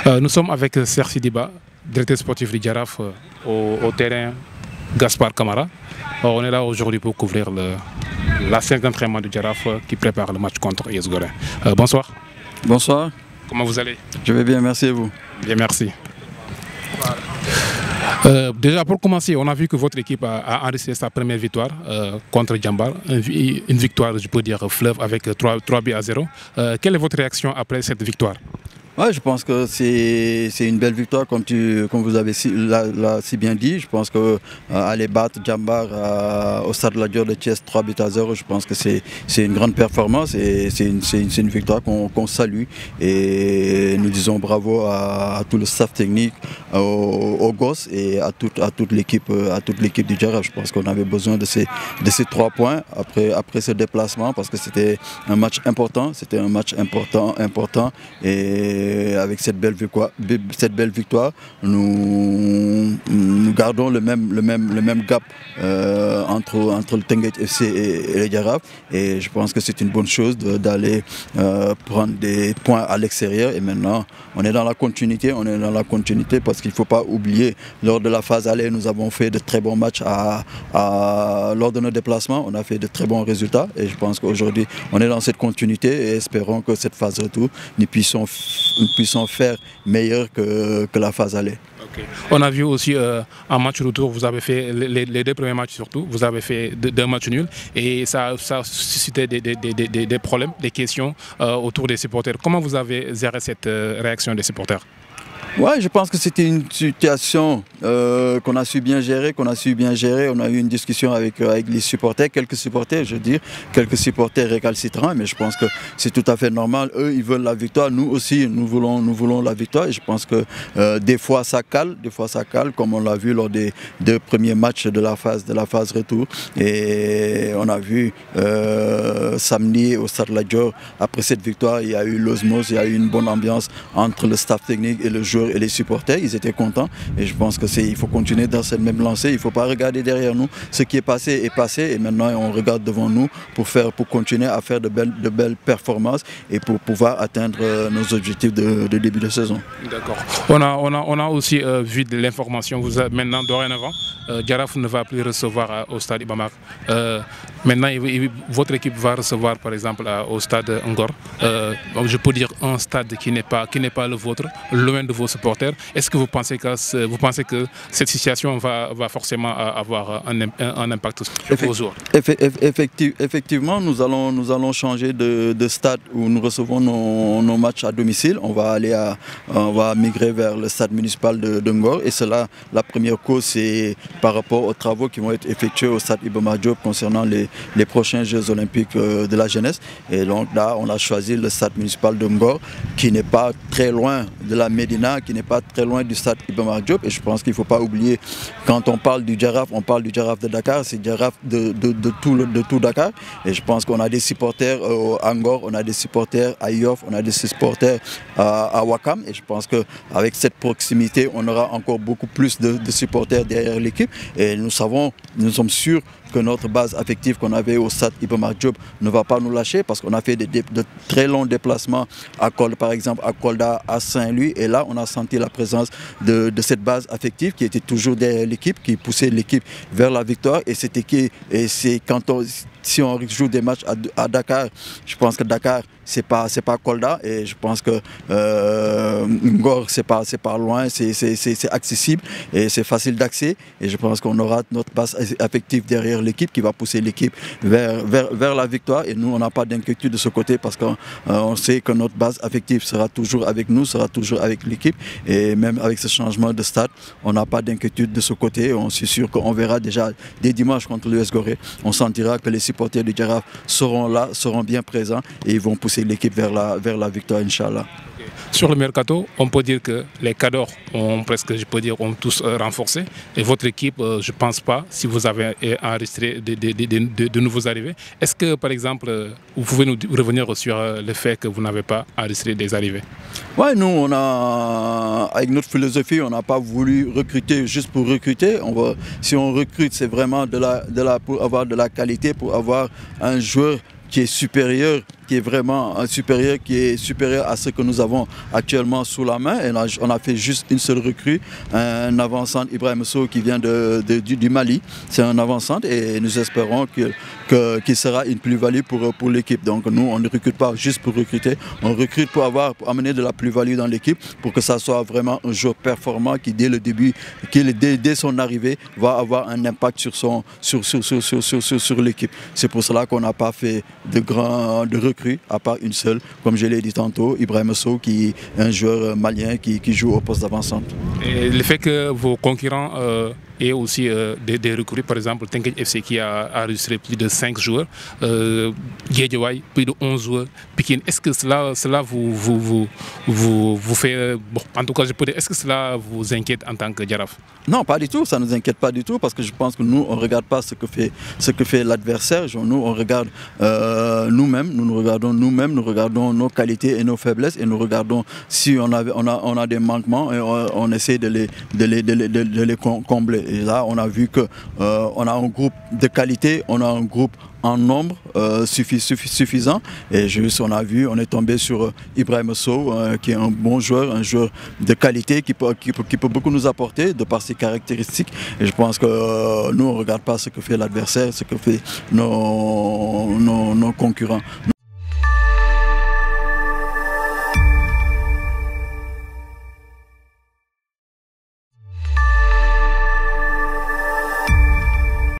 Nous sommes avec Serge Sidiba, directeur sportif du Jaraaf au terrain Gaspard Camara. On est là aujourd'hui pour couvrir la séance d'entraînement du Jaraaf qui prépare le match contre US Gorée. Bonsoir. Bonsoir. Comment vous allez? Je vais bien, merci et vous? Bien, merci. Déjà pour commencer, on a vu que votre équipe a enregistré sa première victoire contre Djambar, une victoire, je peux dire, fleuve avec 3 buts à 0. Quelle est votre réaction après cette victoire? Ouais, je pense que c'est une belle victoire, comme vous avez si bien dit. Je pense qu'aller battre Djambar au Stade Lat Dior de Thiès 3 buts à 0, je pense que c'est une grande performance et c'est une victoire qu'on salue. Et nous disons bravo à tout le staff technique, aux gosses et à toute l'équipe du Jaraaf. Je pense qu'on avait besoin de ces 3 points après ce déplacement parce que c'était un match important. C'était un match important et avec cette belle victoire, nous gardons le même gap entre le Teungueth FC et le Jaraaf. Et je pense que c'est une bonne chose d'aller prendre des points à l'extérieur. Et maintenant, on est dans la continuité. Parce qu'il ne faut pas oublier, lors de la phase aller, nous avons fait de très bons matchs lors de nos déplacements. On a fait de très bons résultats. Et je pense qu'aujourd'hui, on est dans cette continuité et espérons que cette phase retour, nous puissions faire meilleur que la phase aller. Okay. On a vu aussi en match retour, vous avez fait les 2 premiers matchs surtout, vous avez fait 2 matchs nuls et ça a suscité des problèmes, des questions autour des supporters. Comment vous avez géré cette réaction des supporters? Ouais, je pense que c'était une situation qu'on a su bien gérer, On a eu une discussion avec les supporters, quelques supporters récalcitrants, mais je pense que c'est tout à fait normal. Eux, ils veulent la victoire. Nous aussi, nous voulons la victoire. Et je pense que des fois ça cale, comme on l'a vu lors des 2 premiers matchs de la phase retour. Et on a vu samedi au Stade Lat Dior, après cette victoire, il y a eu l'osmose, il y a eu une bonne ambiance entre le staff technique et le joueur et les supporters. Ils étaient contents et je pense qu'il faut continuer dans cette même lancée. Il ne faut pas regarder derrière nous. Ce qui est passé et maintenant on regarde devant nous pour continuer à faire de belles performances et pour pouvoir atteindre nos objectifs de début de saison. D'accord. On a aussi vu de l'information. Maintenant, dorénavant, Jaraaf ne va plus recevoir au stade Iba Mar. Maintenant, votre équipe va recevoir par exemple au stade Ngor. Je peux dire un stade qui n'est pas le vôtre, loin de vos supporters. Est-ce que vous pensez que cette situation va forcément avoir un impact sur vos joueurs? Effectivement, nous allons changer de stade où nous recevons nos matchs à domicile. On va migrer vers le stade municipal de Ngor. Et cela, la première cause, c'est par rapport aux travaux qui vont être effectués au stade Iba Mar Diop concernant les prochains Jeux olympiques de la jeunesse. Et donc là, on a choisi le stade municipal de Ngor, qui n'est pas très loin de la Médina, qui n'est pas très loin du stade Iba Mar Diop. Et je pense qu'il ne faut pas oublier, quand on parle du Jaraaf, on parle du Jaraaf de Dakar, c'est Jaraaf de tout Dakar. Et je pense qu'on a des supporters à Ngor, on a des supporters à Yoff, on a des supporters à Ouakam. Et je pense qu'avec cette proximité, on aura encore beaucoup plus de supporters derrière l'équipe. Et nous sommes sûrs que notre base affective qu'on avait au stade Iba Mar Diop ne va pas nous lâcher parce qu'on a fait de très longs déplacements par exemple à Kolda, à Saint-Louis, et là on a senti la présence de cette base affective qui était toujours derrière l'équipe, qui poussait l'équipe vers la victoire. Et si on joue des matchs à Dakar, je pense que Dakar c'est pas Kolda, et je pense que Ngor c'est pas loin, c'est accessible et c'est facile d'accès, et je pense qu'on aura notre base affective derrière l'équipe qui va pousser l'équipe vers la victoire. Et nous on n'a pas d'inquiétude de ce côté parce qu'on sait que notre base affective sera toujours avec nous, sera toujours avec l'équipe, et même avec ce changement de stade, on n'a pas d'inquiétude de ce côté. On est sûr qu'on verra déjà dès dimanche contre l'US Gorée, on sentira que les supporters du Jaraaf seront là, seront bien présents, et ils vont pousser l'équipe vers la victoire, Inch'Allah. Sur le mercato, on peut dire que les cadors ont tous renforcé. Et votre équipe, je ne pense pas, si vous avez enregistré de nouveaux arrivées. Est-ce que, par exemple, vous pouvez nous revenir sur le fait que vous n'avez pas enregistré des arrivées? Oui, nous, avec notre philosophie, on n'a pas voulu recruter juste pour recruter. Si on recrute, c'est vraiment pour avoir de la qualité, pour avoir un joueur qui est supérieur, qui est vraiment supérieur, à ce que nous avons actuellement sous la main. Et là, on a fait juste une seule recrue, un avant-centre, Ibrahima Sow, qui vient du Mali. C'est un avant-centre et nous espérons qu'il sera une plus-value pour l'équipe. Donc nous, on ne recrute pas juste pour recruter, on recrute pour amener de la plus-value dans l'équipe, pour que ça soit vraiment un joueur performant qui dès le début, dès son arrivée, va avoir un impact sur l'équipe. C'est pour cela qu'on n'a pas fait de recrues, à part une seule, comme je l'ai dit tantôt, Ibrahima Sow, qui est un joueur malien qui joue au poste d'avant-centre. Et le fait que vos concurrents aient aussi des recrues, par exemple Teungueth FC qui a enregistré plus de 5 joueurs, Guédiawaye plus de 11 joueurs, Pikine, est-ce que cela vous fait, bon, en tout cas je peux dire, est-ce que cela vous inquiète en tant que Jaraaf? Non, pas du tout, ça ne nous inquiète pas du tout, parce que je pense que nous, on ne regarde pas ce que fait l'adversaire. Nous, on regarde nous-mêmes, nous regardons nos qualités et nos faiblesses, et nous regardons si on a des manquements, et on essaie de les combler. Et là, on a vu qu'on a un groupe de qualité, on a un groupe en nombre suffisant, et juste on est tombé sur Ibrahima Sow, qui est un bon joueur, un joueur de qualité qui peut beaucoup nous apporter de par ses caractéristiques, et je pense que nous on ne regarde pas ce que fait l'adversaire, ce que fait nos concurrents.